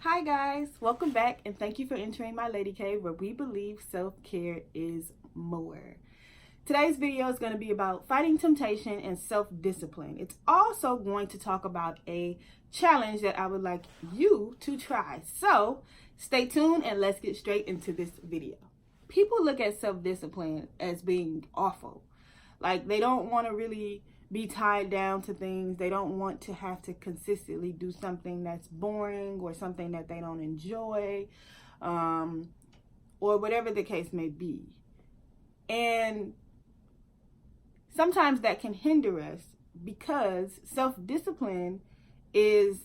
Hi guys, welcome back and thank you for entering my lady cave where we believe self-care is more. Today's video is going to be about fighting temptation and self-discipline. It's also going to talk about a challenge that I would like you to try. So stay tuned and let's get straight into this video. People look at self-discipline as being awful. Like they don't want to really be tied down to things. They don't want to have to consistently do something that's boring or something that they don't enjoy, or whatever the case may be. And sometimes that can hinder us because self-discipline is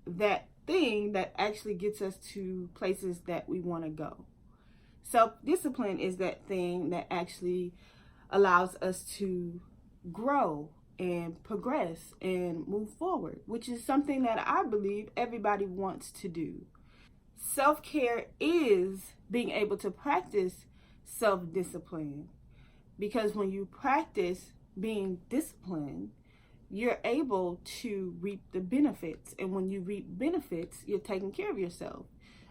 that thing that actually gets us to places that we want to go. Self-discipline is that thing that actually allows us to grow and progress and move forward, which is something that I believe everybody wants to do. Self-care is being able to practice self-discipline, because when you practice being disciplined, you're able to reap the benefits. And when you reap benefits, you're taking care of yourself.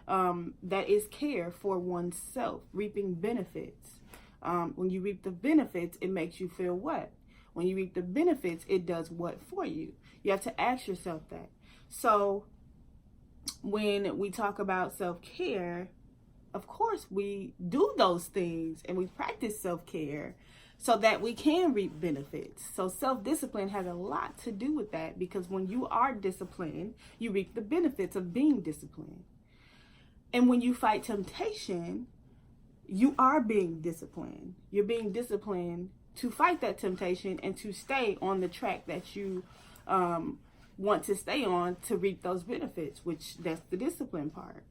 That is care for oneself, reaping benefits. When you reap the benefits, it makes you feel what? When you reap the benefits, it does what for you? You have to ask yourself that. So when we talk about self-care, of course we do those things and we practice self-care so that we can reap benefits. So self-discipline has a lot to do with that, because when you are disciplined, you reap the benefits of being disciplined. And when you fight temptation, you are being disciplined. You're being disciplined to fight that temptation and to stay on the track that you want to stay on to reap those benefits, which that's the discipline part.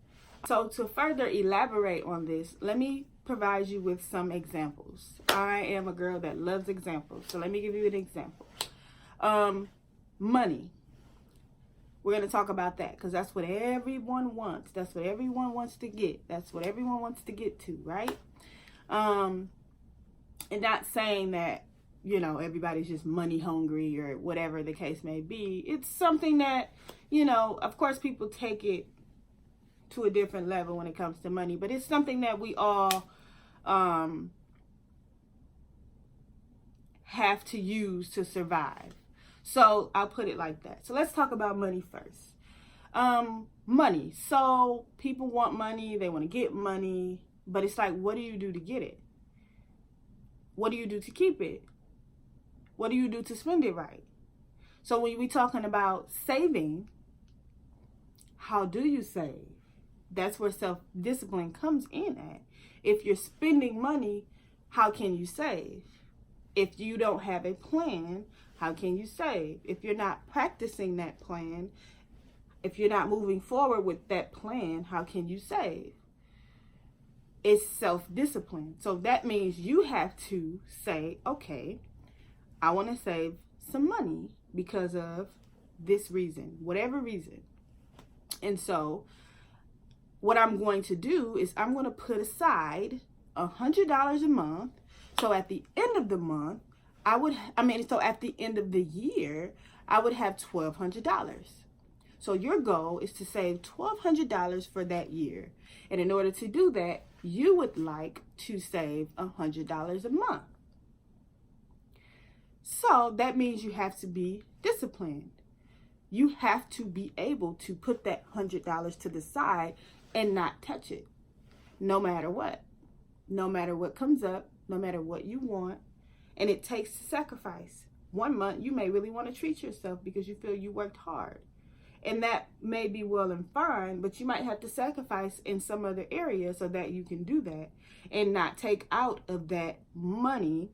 So to further elaborate on this, let me provide you with some examples. I am a girl that loves examples. So let me give you an example. Money. We're going to talk about that because that's what everyone wants. That's what everyone wants to get. That's what everyone wants to get to, right? And not saying that, everybody's just money hungry or whatever the case may be. It's something that, of course people take it to a different level when it comes to money, but it's something that we all have to use to survive. So I'll put it like that. So let's talk about money first. Money. So people want money, they want to get money, but it's like, what do you do to get it? What do you do to keep it? What do you do to spend it right? So when we're talking about saving, how do you save? That's where self-discipline comes in at. If you're spending money, how can you save? If you don't have a plan, how can you save? If you're not practicing that plan, if you're not moving forward with that plan, how can you save? It's self-discipline. So that means you have to say, okay, I want to save some money because of this reason, whatever reason. And so what I'm going to do is I'm going to put aside $100 a month. So at the end of the month, at the end of the year, I would have $1,200. So your goal is to save $1,200 for that year. And in order to do that, you would like to save $100 a month. So that means you have to be disciplined. You have to be able to put that $100 to the side and not touch it, no matter what. No matter what comes up, no matter what you want. And it takes sacrifice. 1 month, you may really want to treat yourself because you feel you worked hard. And that may be well and fine, but you might have to sacrifice in some other area so that you can do that and not take out of that money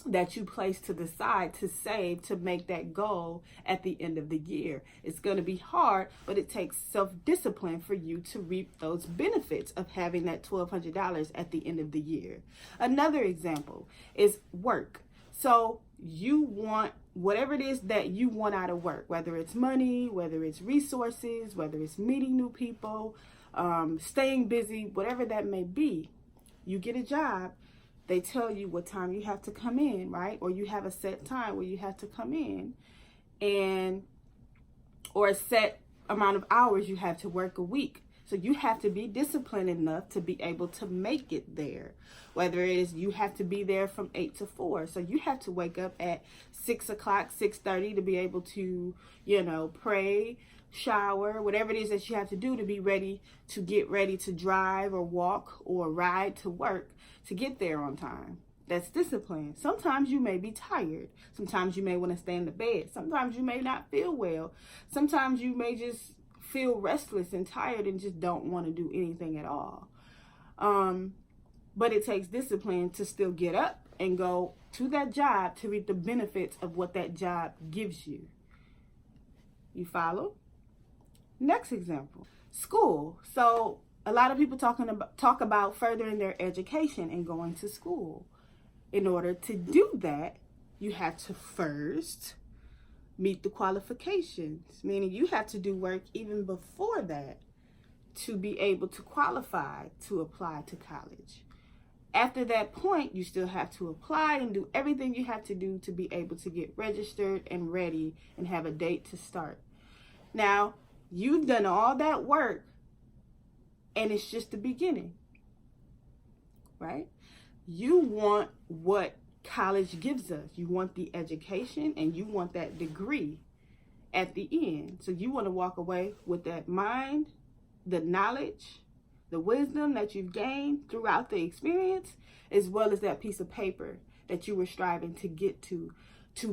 that you place to the side to save to make that goal at the end of the year. It's going to be hard, but it takes self-discipline for you to reap those benefits of having that $1,200 at the end of the year. Another example is work. So you want whatever it is that you want out of work, whether it's money, whether it's resources, whether it's meeting new people, staying busy, whatever that may be. You get a job, they tell you what time you have to come in, right? Or you have a set time where you have to come in, or a set amount of hours you have to work a week. So you have to be disciplined enough to be able to make it there. Whether it is you have to be there from 8 to 4. So you have to wake up at 6 o'clock, 6:30 to be able to, pray, shower, whatever it is that you have to do to be ready to get ready to drive or walk or ride to work to get there on time. That's discipline. Sometimes you may be tired. Sometimes you may want to stay in the bed. Sometimes you may not feel well. Sometimes you may just feel restless and tired and just don't want to do anything at all. But it takes discipline to still get up and go to that job to reap the benefits of what that job gives you. You follow? Next example, school. So a lot of people talk about furthering their education and going to school. In order to do that, you have to first meet the qualifications, meaning you have to do work even before that to be able to qualify to apply to college. After that point, you still have to apply and do everything you have to do to be able to get registered and ready and have a date to start. Now, you've done all that work and it's just the beginning, right? You want what college gives us. You want the education and you want that degree at the end. So you want to walk away with that mind, the knowledge, the wisdom that you've gained throughout the experience, as well as that piece of paper that you were striving to get to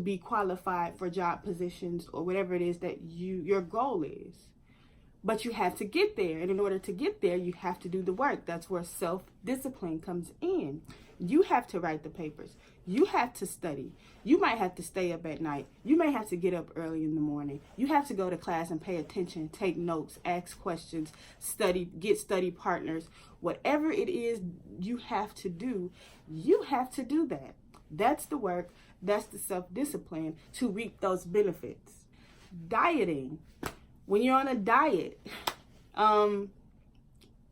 be qualified for job positions or whatever it is that your goal is. But you have to get there. And in order to get there, you have to do the work. That's where self-discipline comes in. You have to write the papers. You have to study. You might have to stay up at night. You may have to get up early in the morning. You have to go to class and pay attention, take notes, ask questions, study, get study partners. Whatever it is you have to do, you have to do that. That's the work. That's the self-discipline to reap those benefits. Dieting. When you're on a diet,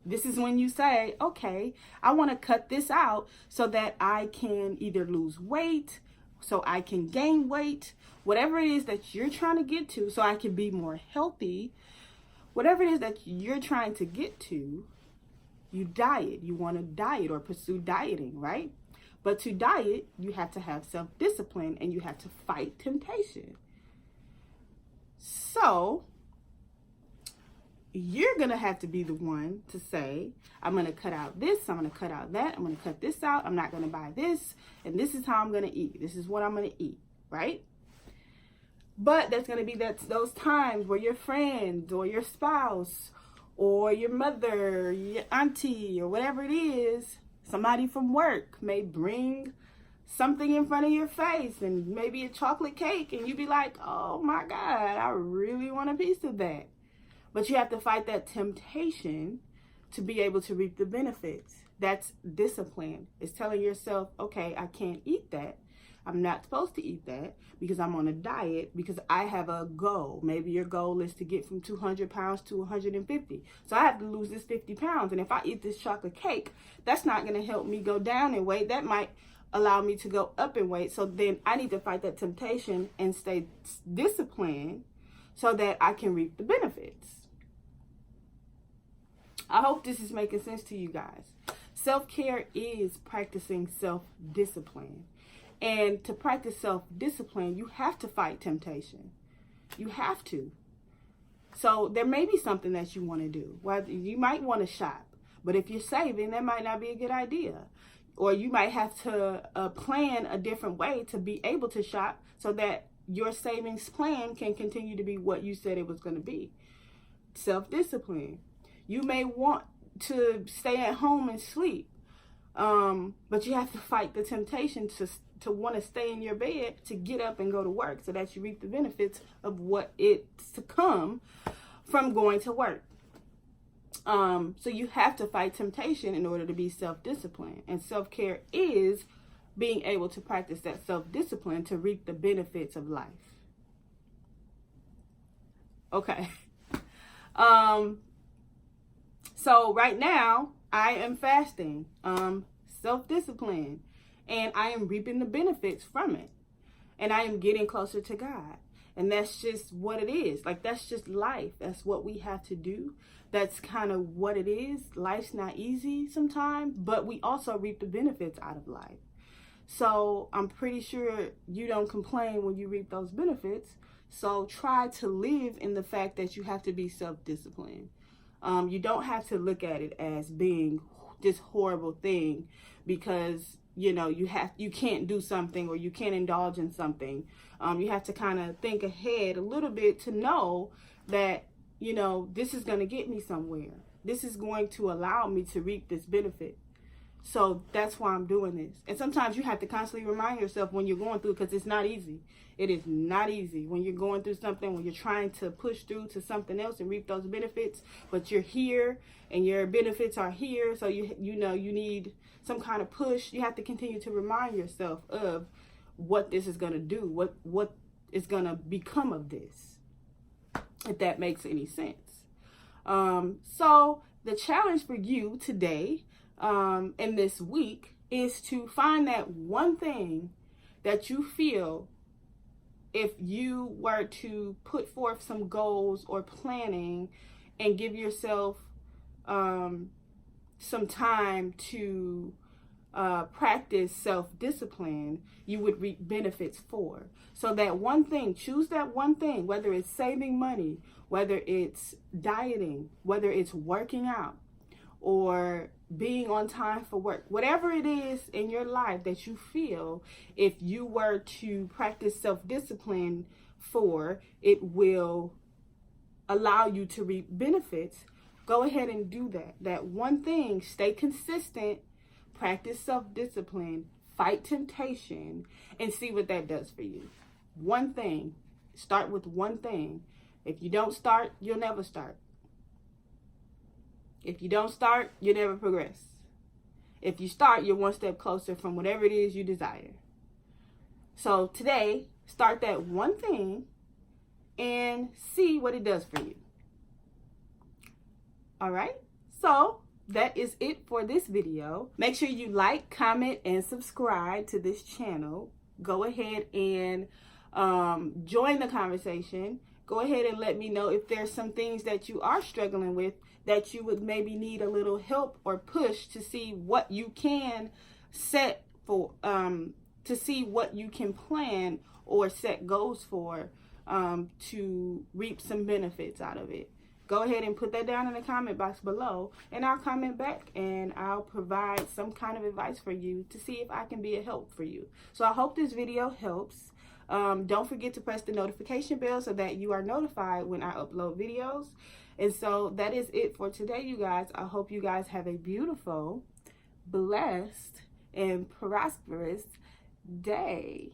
this is when you say, okay, I want to cut this out so that I can either lose weight, so I can gain weight, whatever it is that you're trying to get to, so I can be more healthy, whatever it is that you're trying to get to, you diet. You want to diet or pursue dieting, right? But to diet, you have to have self-discipline and you have to fight temptation. So you're going to have to be the one to say, I'm going to cut out this, I'm going to cut out that, I'm going to cut this out, I'm not going to buy this, and this is how I'm going to eat. This is what I'm going to eat, right? But there's going to be those times where your friends or your spouse or your mother, your auntie, or whatever it is, somebody from work may bring something in front of your face and maybe a chocolate cake, and you be like, oh my God, I really want a piece of that. But you have to fight that temptation to be able to reap the benefits. That's discipline. It's telling yourself, okay, I can't eat that. I'm not supposed to eat that because I'm on a diet, because I have a goal. Maybe your goal is to get from 200 pounds to 150. So I have to lose this 50 pounds. And if I eat this chocolate cake, that's not going to help me go down in weight. That might allow me to go up in weight. So then I need to fight that temptation and stay disciplined so that I can reap the benefits. I hope this is making sense to you guys. Self-care is practicing self-discipline. And to practice self-discipline, you have to fight temptation. You have to. So there may be something that you want to do. Well, you might want to shop. But if you're saving, that might not be a good idea. Or you might have to plan a different way to be able to shop so that your savings plan can continue to be what you said it was going to be. Self-discipline. You may want to stay at home and sleep, but you have to fight the temptation to want to stay in your bed, to get up and go to work so that you reap the benefits of what it's to come from going to work. So you have to fight temptation in order to be self-disciplined. And self-care is being able to practice that self-discipline to reap the benefits of life. Okay. So right now, I am fasting, self-discipline, and I am reaping the benefits from it. And I am getting closer to God. And that's just what it is. Like, that's just life. That's what we have to do. That's kind of what it is. Life's not easy sometimes, but we also reap the benefits out of life. So I'm pretty sure you don't complain when you reap those benefits. So try to live in the fact that you have to be self-disciplined. You don't have to look at it as being this horrible thing because, you know, you can't do something or you can't indulge in something. You have to kind of think ahead a little bit to know that, you know, this is going to get me somewhere. This is going to allow me to reap this benefit. So that's why I'm doing this. And sometimes you have to constantly remind yourself when you're going through, because it's not easy. It is not easy when you're going through something, when you're trying to push through to something else and reap those benefits, but you're here and your benefits are here. So you know, you need some kind of push. You have to continue to remind yourself of what this is going to do, what is going to become of this, if that makes any sense. So the challenge for you today, in this week, is to find that one thing that you feel, if you were to put forth some goals or planning and give yourself some time to practice self-discipline, you would reap benefits for. So that one thing, choose that one thing, whether it's saving money, whether it's dieting, whether it's working out, or being on time for work, whatever it is in your life that you feel, if you were to practice self-discipline for, it will allow you to reap benefits. Go ahead and do that. That one thing, stay consistent, practice self-discipline, fight temptation, and see what that does for you. One thing, start with one thing. If you don't start, you'll never start. If you don't start, you never progress. If you start, you're one step closer from whatever it is you desire. So today, start that one thing and see what it does for you. All right? So that is it for this video. Make sure you like, comment, and subscribe to this channel. Go ahead and join the conversation. Go ahead and let me know if there's some things that you are struggling with that you would maybe need a little help or push to see what you can set for, to see what you can plan or set goals for, to reap some benefits out of it. Go ahead and put that down in the comment box below, and I'll comment back and I'll provide some kind of advice for you to see if I can be a help for you. So I hope this video helps. Don't forget to press the notification bell so that you are notified when I upload videos. And so that is it for today, you guys. I hope you guys have a beautiful, blessed, and prosperous day.